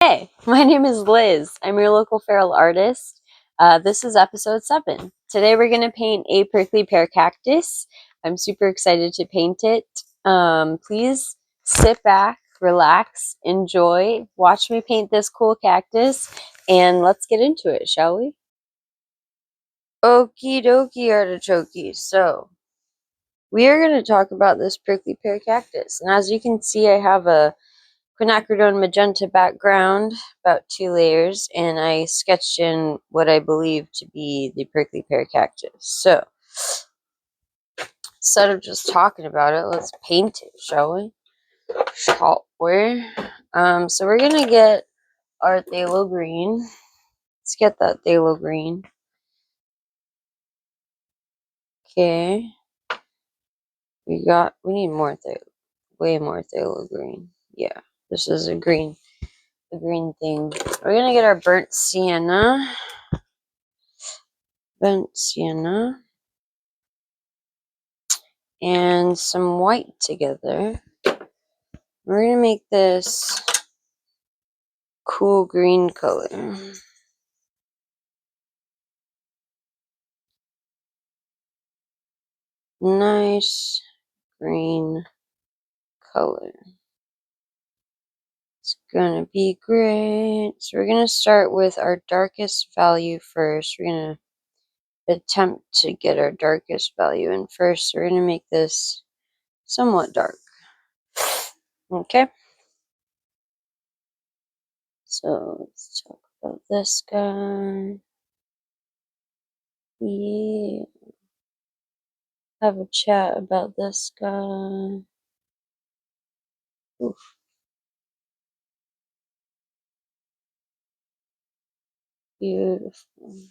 Hey, my name is Liz. I'm your local feral artist. This is episode 7. Today we're going to paint a prickly pear cactus. I'm super excited to paint it. Please sit back, relax, enjoy, watch me paint this cool cactus, and let's get into it, shall we? Okie dokie artichoke. So, we are going to talk about this prickly pear cactus. And as you can see, I have a quinacridone magenta background, about 2 layers, and I sketched in what I believe to be the prickly pear cactus. So, instead of just talking about it, let's paint it, shall we? So we're gonna get our phthalo green. Let's get that phthalo green. Okay. We need more way more phthalo green. Yeah, this is the green thing. We're gonna get our burnt sienna. And some white together. We're going to make this cool green color. Nice green color. It's going to be great. So we're going to start with our darkest value first. We're going to attempt to get our darkest value in first. So we're going to make this somewhat dark. Okay. So let's talk about this guy. Yeah. Have a chat about this guy. Oof. Beautiful.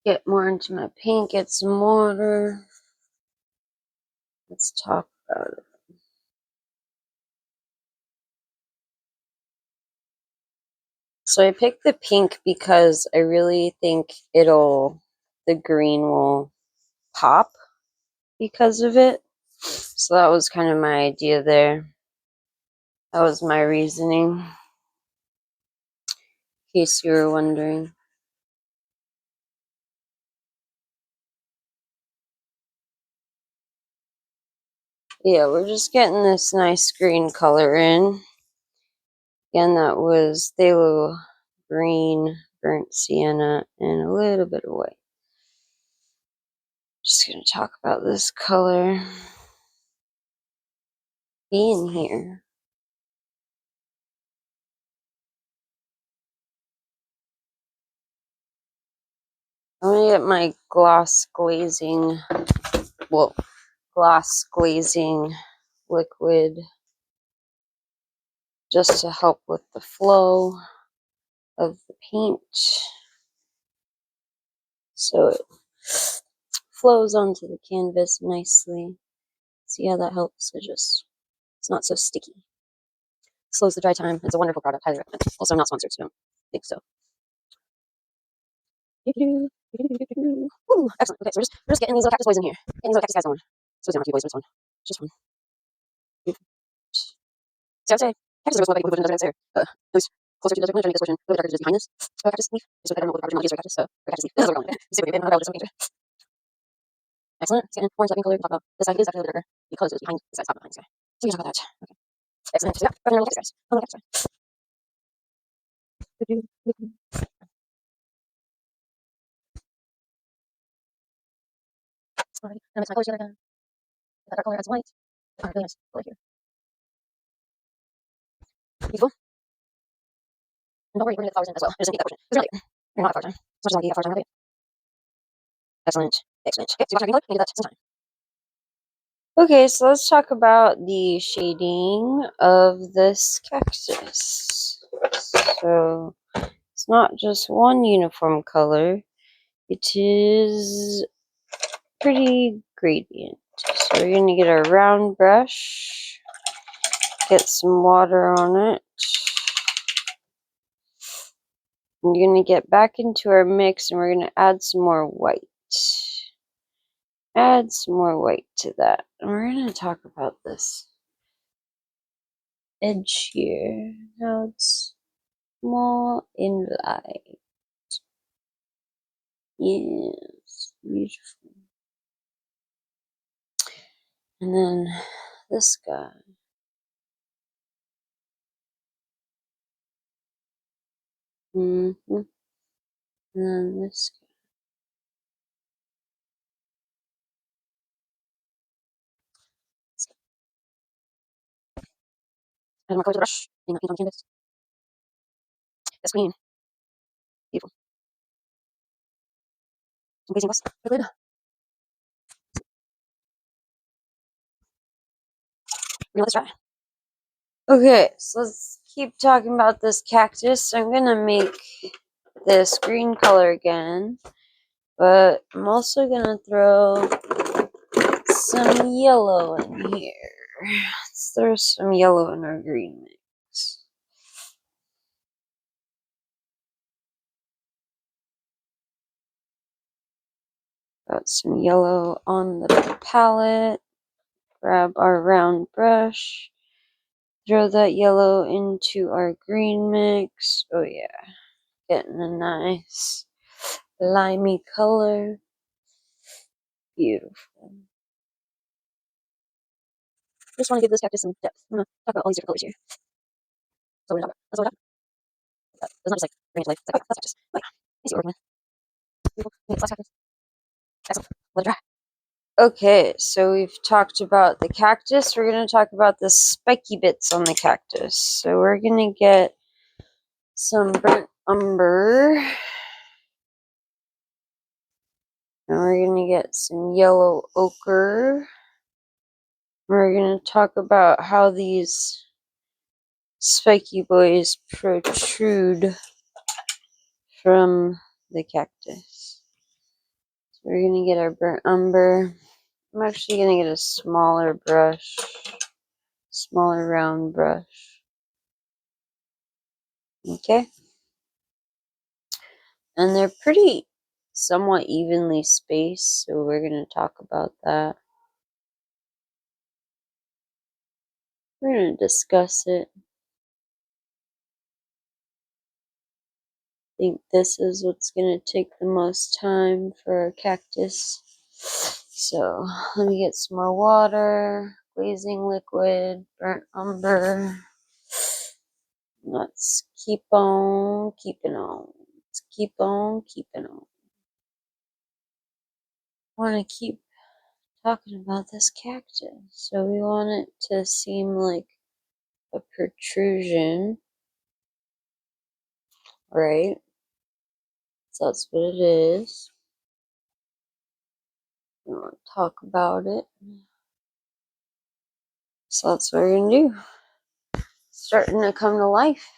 Get more into my paint, get some water. Let's talk about it. So I picked the pink because I really think the green will pop because of it. So that was kind of my idea there. That was my reasoning, in case you were wondering. Yeah, we're just getting this nice green color in. Again, that was phthalo green, burnt sienna, and a little bit of white. Just going to talk about this color being here. I'm going to get my gloss glazing liquid just to help with the flow of the paint so it flows onto the canvas nicely. See how that helps? It's not so sticky. Slows the dry time. It's a wonderful product. Highly recommend. Also, I'm not sponsored, so I don't think so. Ooh, excellent. Okay, so we're just getting these little cactus boys in here. Getting these little cactus guys on. So it's not a few boys, but it's one. Just one. So I'd say cactus are most likely wood version does right there. At least closer to the desert one, trying to get this version a little bit darker just behind this. Cactus leaf. So I don't know what the cactus is right cactus, so cactus leaf. This is what we're going with. See what we get. I'll just paint it. Excellent. It's getting orange lightning color. Talk about this side is actually a little bit darker because it was behind this side's top behind this guy. So we can talk about that. Okay. Excellent. So yeah, we're going to cactus guys. Oh, cactus guys. Alright, now mix my colors together again. That dark color adds white. Alright, really nice color here. Beautiful. And don't worry, we're going to get the flowers in as well. I just need that portion. Because really, you're not a flower time. As much as I like to get flowers time, right? Excellent. Excellent. Okay, so you got your green color? Can you do that some time? Okay, so let's talk about the shading of this cactus. So it's not just one uniform color, it is pretty gradient. So we're going to get our round brush, get some water on it. We're going to get back into our mix and we're going to add some more white. Add some more white to that. And we're going to talk about this edge here. Now it's more in light. Yes, beautiful. And then this guy. And then this guy. Add more color to the brush. Paint on canvas. That's green. Beautiful. Some glazing gloss. Liquid. Now let's try. Okay, so let's keep talking about this cactus. I'm gonna make this green color again, but I'm also gonna throw some yellow in here. Let's throw some yellow in our green mix. Got some yellow on the palette. Grab our round brush. Throw that yellow into our green mix. Oh yeah, getting a nice limey color. Beautiful. Just want to give this cactus some depth. I'm going to talk about all these different colors here. So we're going to talk about. That's what we're talking about. It's not just like bring it to life. It's like, oh, that's cactus. Oh yeah. You see what we're working with. Beautiful. Yeah, that's cactus. Excellent. Let it dry. Okay, so we've talked about the cactus. We're going to talk about the spiky bits on the cactus. So we're going to get some burnt umber. And we're going to get some yellow ochre. We're going to talk about how these spiky boys protrude from the cactus. So we're going to get our burnt umber. I'm actually going to get a smaller brush, smaller round brush. Okay. And they're pretty somewhat evenly spaced, so we're going to talk about that. We're going to discuss it. I think this is what's going to take the most time for our cactus. So let me get some more water, glazing liquid, burnt umber. Let's keep on keeping on. Let's keep on keeping on. I want to keep talking about this cactus. So we want it to seem like a protrusion, right? So that's what it is. We want to talk about it. So that's what we're going to do. It's starting to come to life.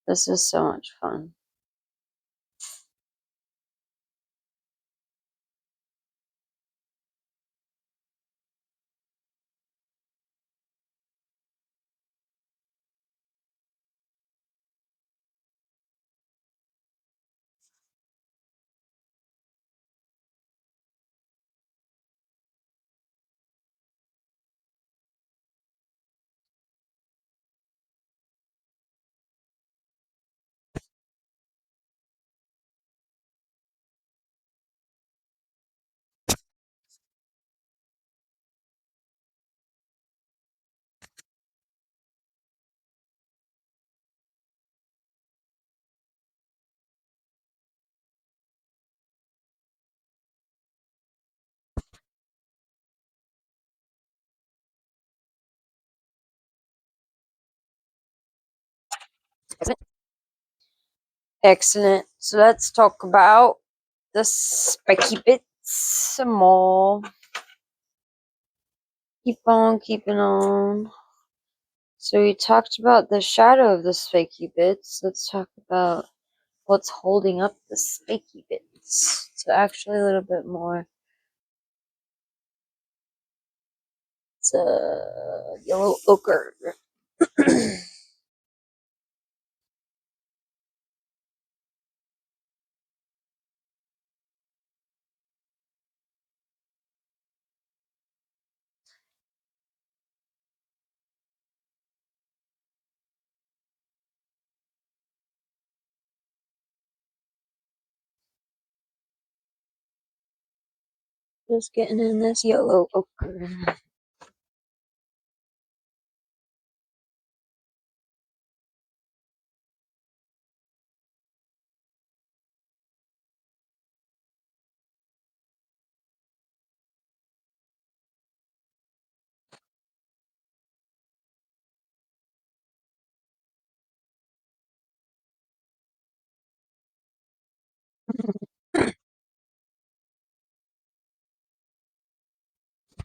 This is so much fun. Excellent. Excellent. So let's talk about the spiky bits some more. keep on keeping on. So we talked about the shadow of the spiky bits. Let's talk about what's holding up the spiky bits. So actually a little bit more. It's a yellow ochre. Just getting in this yellow ochre.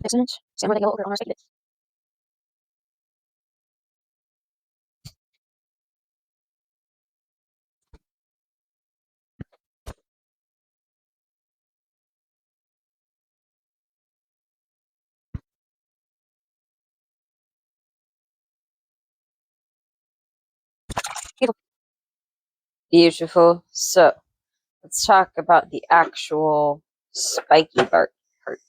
Excellent. Same with the yellow ochre on our spiky bits. Beautiful. Beautiful. So let's talk about the actual spiky bark part.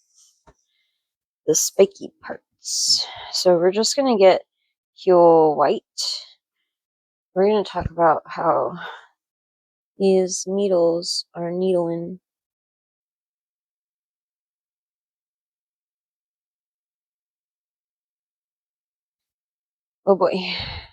The spiky parts. So we're just gonna get pure white. We're gonna talk about how these needles are needling. Oh boy. I'm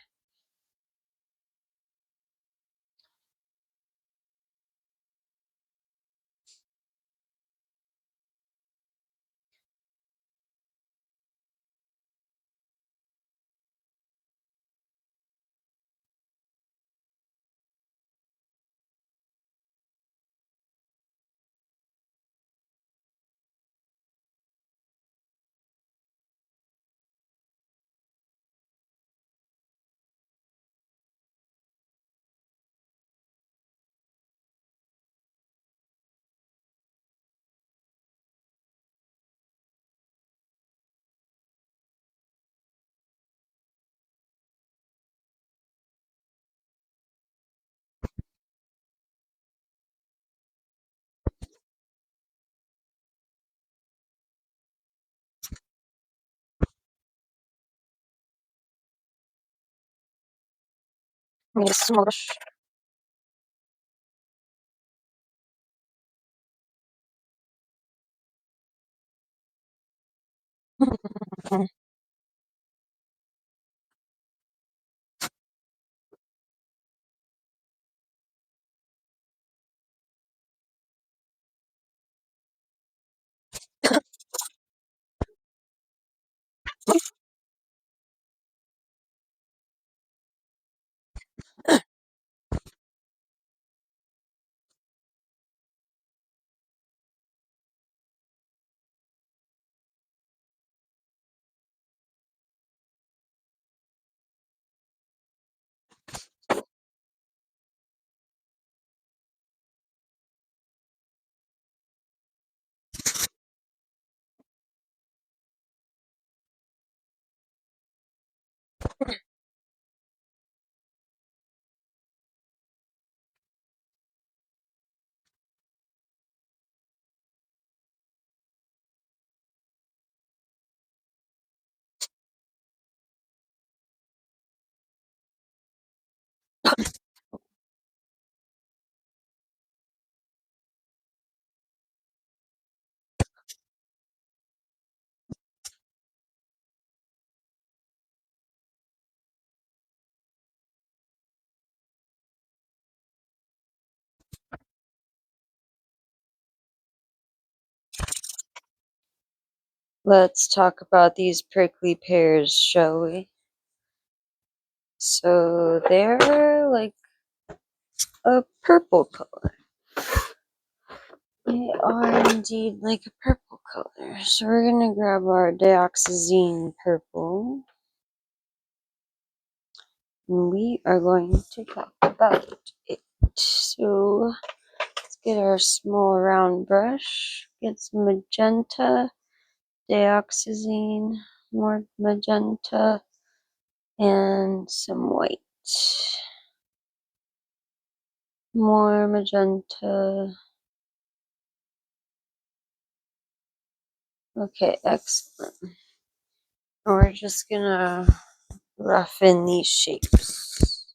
gonna get a smaller brush. Let's talk about these prickly pears, shall we? So they're like a purple color. They are indeed like a purple color. So we're going to grab our dioxazine purple. And we are going to talk about it. So let's get our small round brush. Get some magenta, dioxazine, more magenta, and some white. More magenta. Okay, excellent. And we're just gonna rough in these shapes.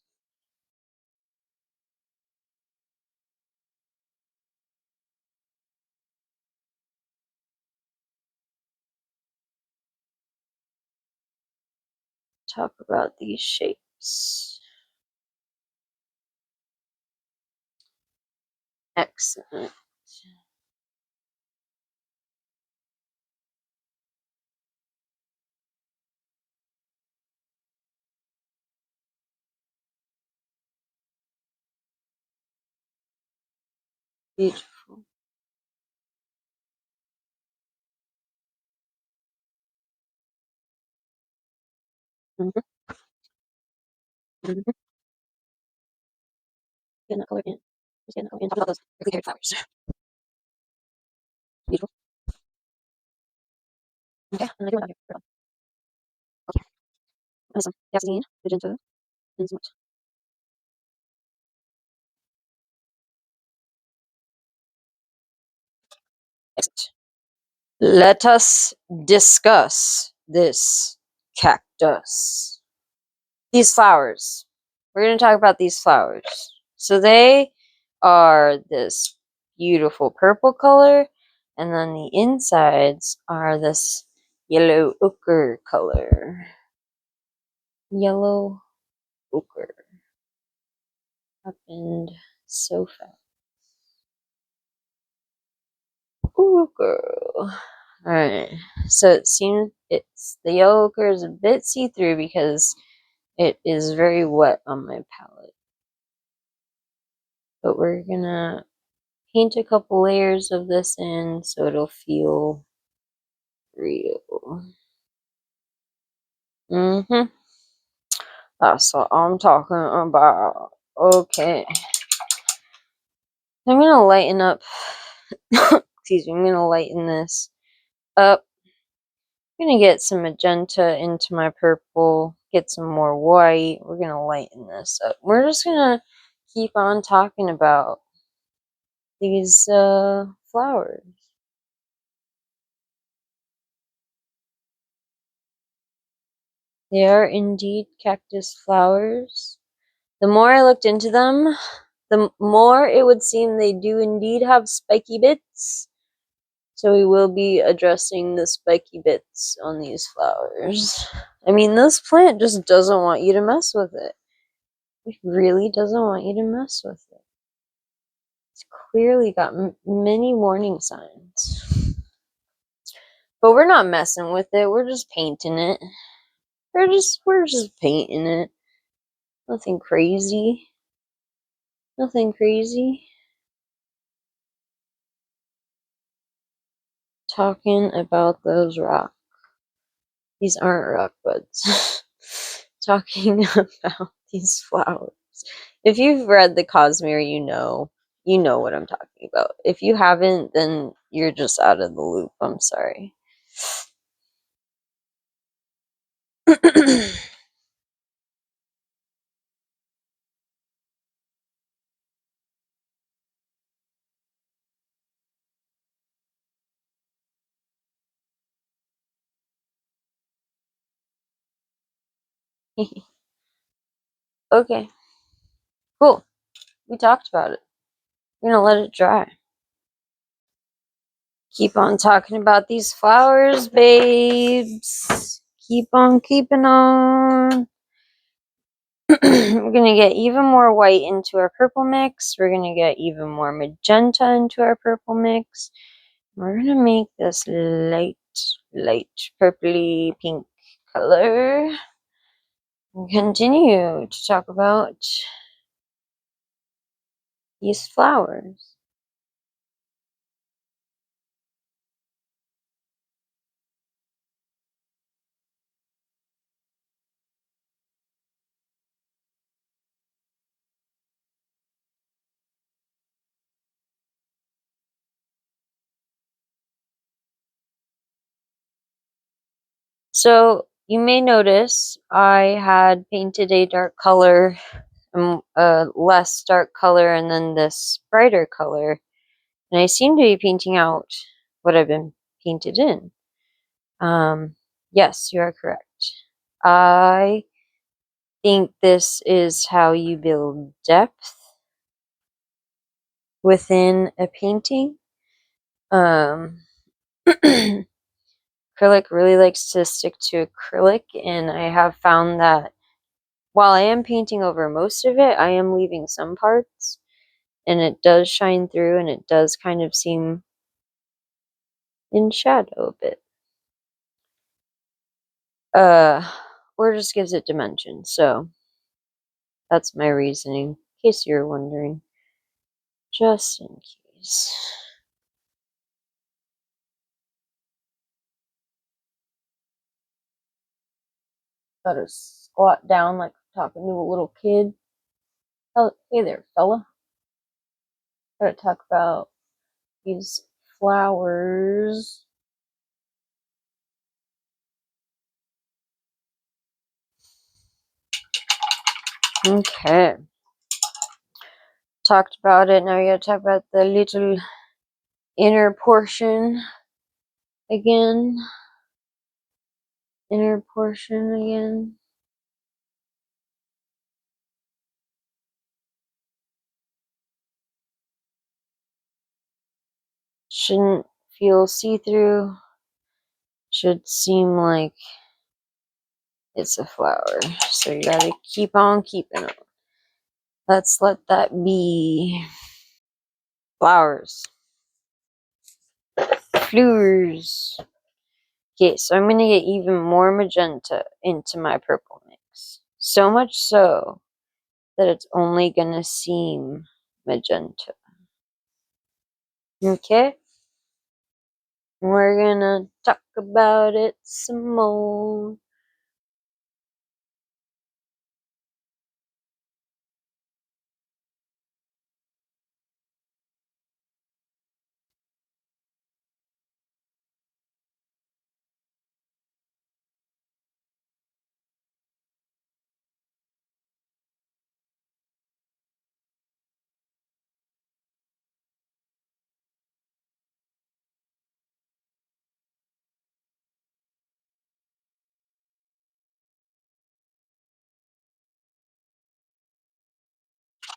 Talk about these shapes. Excellent. Beautiful. Mm-hmm. Mm-hmm. Getting that color in. Just getting that color in. Talking about those prickly haired flowers. Beautiful. Okay, and I do want here. Okay. And some Vaseline, magenta, and some white. Excellent. Let us discuss this cactus. These flowers. We're going to talk about these flowers. So they are this beautiful purple color, and then the insides are this yellow ochre color. Yellow ochre. Happened so fast. Ooh, girl. Alright. So it seems the yellow ochre is a bit see-through because it is very wet on my palette. But we're gonna paint a couple layers of this in so it'll feel real. That's what I'm talking about. Okay. I'm gonna lighten up. Excuse me, I'm gonna lighten this up. I'm gonna get some magenta into my purple, get some more white. We're gonna lighten this up. We're just gonna keep on talking about these flowers. They are indeed cactus flowers. The more I looked into them, the more it would seem they do indeed have spiky bits. So we will be addressing the spiky bits on these flowers. I mean, this plant just doesn't want you to mess with it. It really doesn't want you to mess with it. It's clearly got many warning signs. But we're not messing with it. We're just painting it. We're just painting it. Nothing crazy. Nothing crazy. Talking about those rocks. These aren't rock buds. Talking about these flowers. If you've read the Cosmere, you know what I'm talking about. If you haven't, then you're just out of the loop. I'm sorry. Okay, cool. We talked about it. We're gonna let it dry. Keep on talking about these flowers, babes. Keep on keeping on. We're gonna get even more white into our purple mix. We're gonna get even more magenta into our purple mix. We're gonna make this light purpley pink color. And continue to talk about these flowers. So you may notice I had painted a dark color, a less dark color, and then this brighter color. And I seem to be painting out what I've been painted in. Yes, you are correct. I think this is how you build depth within a painting. Acrylic really likes to stick to acrylic, and I have found that while I am painting over most of it, I am leaving some parts, and it does shine through, and it does kind of seem in shadow a bit. Or just gives it dimension, so that's my reasoning, in case you're wondering. Just in case. Gotta squat down like talking to a little kid. Oh, hey there, fella. Gotta talk about these flowers. Okay. Talked about it. Now we gotta talk about the little inner portion again. Inner portion again. Shouldn't feel see-through. Should seem like it's a flower. So you gotta keep on keeping on. Let's let that be. Flowers. Flowers. Okay, so I'm gonna get even more magenta into my purple mix. So much so that it's only gonna seem magenta. Okay? We're gonna talk about it some more.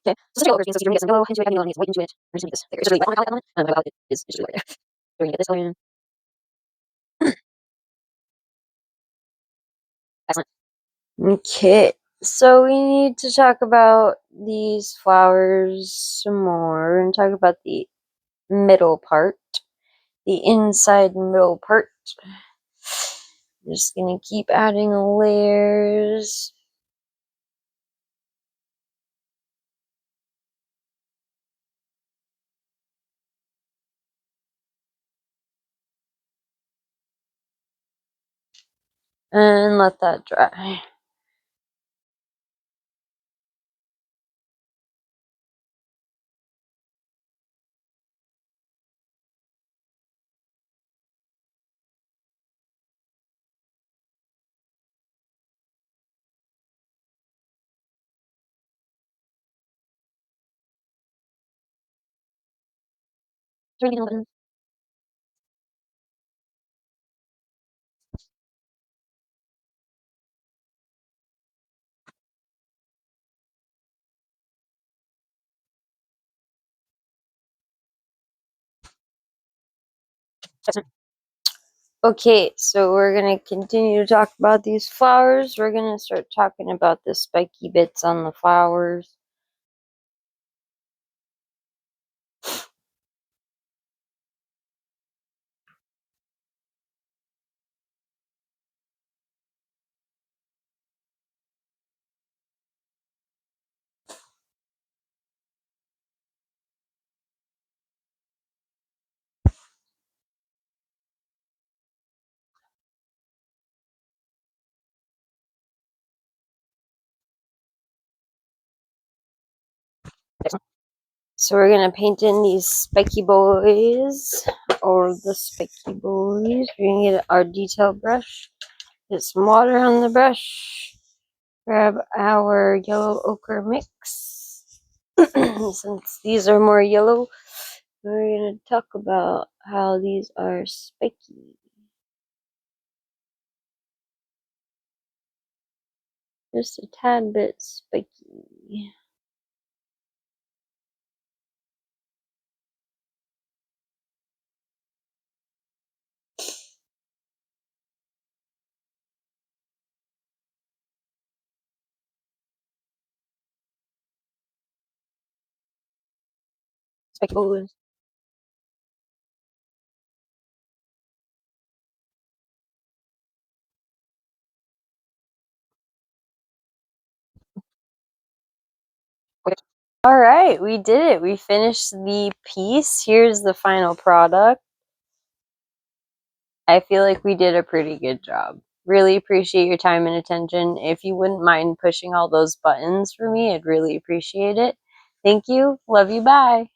Okay, so let's take over. So you're gonna get some yellow into it, add yellow needs white into it. We're just gonna make this thicker. It's really white on the highlight element, my highlight is just really right there. So we're gonna get this color in. Excellent. Okay, so we need to talk about these flowers some more and talk about the middle part, the inside middle part. I'm just gonna keep adding layers. And let that dry. So we're gonna get a little bit. Excellent. Okay, so we're gonna continue to talk about these flowers. We're gonna start talking about the spiky bits on the flowers. Excellent. So we're gonna paint in these spiky boys, or the spiky boys. We're gonna get our detail brush Get some water on the brush. Grab our yellow ochre mix. Since these are more yellow, we're going to talk about how these are spiky. Just a tad bit spiky. Spiky balloons. Okay. All right, we did it. We finished the piece. Here's the final product. I feel like we did a pretty good job. Really appreciate your time and attention. If you wouldn't mind pushing all those buttons for me, I'd really appreciate it. Thank you. Love you. Bye.